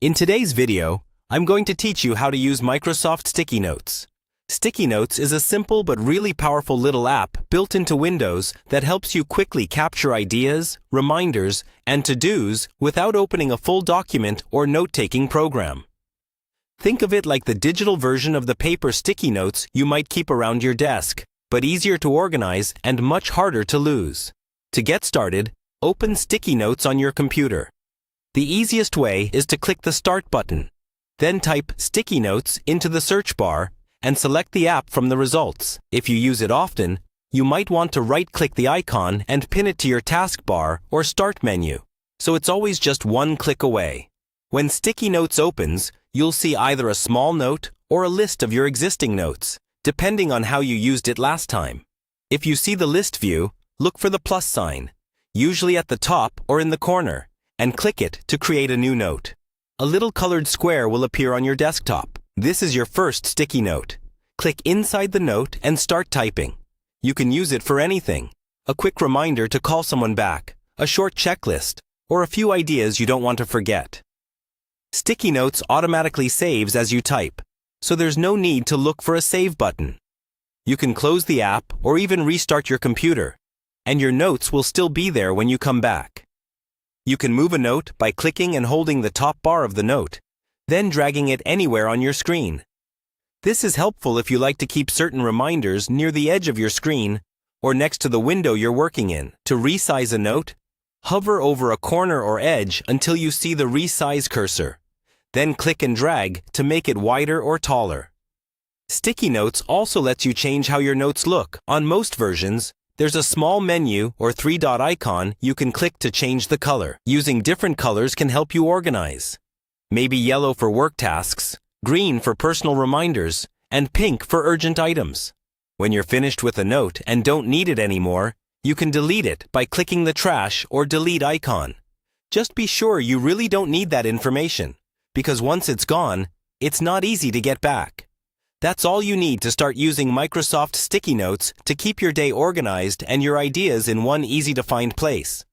In today's video, I'm going to teach you how to use Microsoft Sticky Notes. Sticky Notes is a simple but really powerful little app built into Windows that helps you quickly capture ideas, reminders, and to-dos without opening a full document or note-taking program. Think of it like the digital version of the paper sticky notes you might keep around your desk, but easier to organize and much harder to lose. To get started, open Sticky Notes on your computer. The easiest way is to click the Start button. Then type Sticky Notes into the search bar and select the app from the results. If you use it often, you might want to right-click the icon and pin it to your taskbar or Start menu, so it's always just one click away. When Sticky Notes opens, you'll see either a small note or a list of your existing notes, depending on how you used it last time. If you see the list view, look for the plus sign, usually at the top or in the corner, and click it to create a new note. A little colored square will appear on your desktop. This is your first sticky note. Click inside the note and start typing. You can use it for anything: a quick reminder to call someone back, a short checklist, or a few ideas you don't want to forget. Sticky Notes automatically saves as you type, so there's no need to look for a save button. You can close the app or even restart your computer, and your notes will still be there when you come back. You can move a note by clicking and holding the top bar of the note, then dragging it anywhere on your screen. This is helpful if you like to keep certain reminders near the edge of your screen or next to the window you're working in. To resize a note, hover over a corner or edge until you see the resize cursor. Then click and drag to make it wider or taller. Sticky Notes also lets you change how your notes look. On most versions, there's a small menu or three-dot icon you can click to change the color. Using different colors can help you organize. Maybe yellow for work tasks, green for personal reminders, and pink for urgent items. When you're finished with a note and don't need it anymore, you can delete it by clicking the trash or delete icon. Just be sure you really don't need that information, because once it's gone, it's not easy to get back. That's all you need to start using Microsoft Sticky Notes to keep your day organized and your ideas in one easy-to-find place.